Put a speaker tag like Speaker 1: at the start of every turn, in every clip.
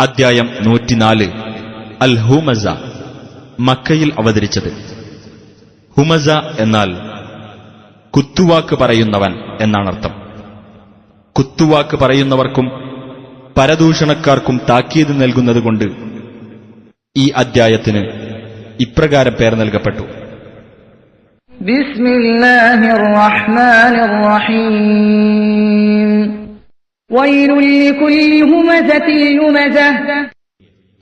Speaker 1: അദ്ധ്യായം 104 അൽ ഹുമസ. മക്കയിൽ അവതരിച്ചത്. ഹുമസ എന്നാൽ കുത്തുവാക്ക് പറയുന്നവൻ എന്നാണർത്ഥം. കുത്തുവാക്ക് പറയുന്നവർക്കും പരദൂഷണക്കാർക്കും താക്കീത് നൽകുന്നതുകൊണ്ട് ഈ അദ്ധ്യായത്തിന് ഇപ്രകാരം പേർ നൽകപ്പെട്ടു.
Speaker 2: ബിസ്മില്ലാഹിർ റഹ്മാനിർ റഹീം. വൈലുൽ ലികുല്ലി ഹുമസത്തിൽ ലുമസഹ.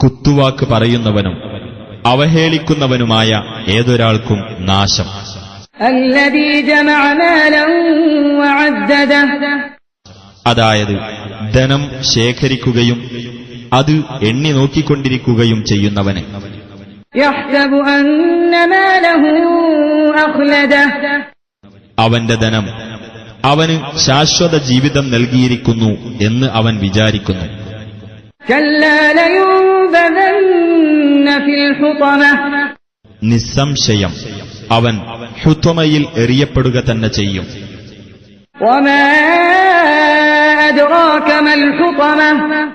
Speaker 1: കുത്തുവാക്ക് പറയുന്നവനും അവഹേളിക്കുന്നവനുമായ ഏതൊരാൾക്കും നാശം.
Speaker 2: അല്ലദീ ജമഅ മാലൻ വഅദ്ദദഹ.
Speaker 1: അതായത് ധനം ശേഖരിക്കുകയും അത് എണ്ണി നോക്കിക്കൊണ്ടിരിക്കുകയും ചെയ്യുന്നവന്.
Speaker 2: യഹ്സബു അന്ന മാലഹു അഖ്ലദഹ. അവന്റെ
Speaker 1: ധനം അവന് ശാശ്വത ജീവിതം നൽകിയിരിക്കുന്നു എന്ന് അവൻ വിചാരിക്കുന്നു.
Speaker 2: കല്ലാ ലയുൻബദന്ന ഫിൽ ഹുതമഹ.
Speaker 1: നിസ്സംശയം അവൻ ഹുത്വമയിൽ എറിയപ്പെടുക തന്നെ ചെയ്യും.
Speaker 2: വമാ അദ്റാക മൽ ഹുതമഹ.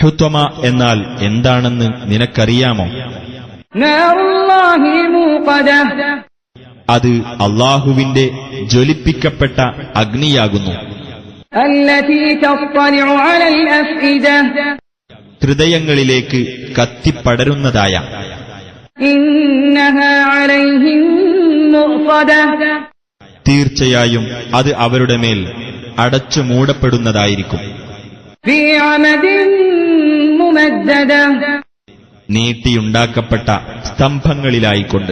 Speaker 1: ഹുത്വമ എന്നാൽ എന്താണെന്ന് നിനക്കറിയാമോ?
Speaker 2: നാറുല്ലാഹിൽ മൂഖദഹ.
Speaker 1: അത് അല്ലാഹുവിന്റെ ജ്വലിപ്പിക്കപ്പെട്ട അഗ്നിയാകുന്നു.
Speaker 2: അല്ലതീ തത്ലഉ അലൽ അഫ്ഇദഹ.
Speaker 1: ഹൃദയങ്ങളിലേക്ക് കത്തിപ്പടരുന്നതായ.
Speaker 2: ഇന്നഹാ അലൈഹിം മുഅ്സദഹ.
Speaker 1: തീർച്ചയായും അത് അവരുടെ മേൽ അടച്ചു മൂടപ്പെടുന്നതായിരിക്കും.
Speaker 2: ഫീ അമദിൻ മുമദ്ദദഹ.
Speaker 1: നീട്ടിയുണ്ടാക്കപ്പെട്ട സ്തംഭങ്ങളിലായിക്കൊണ്ട്.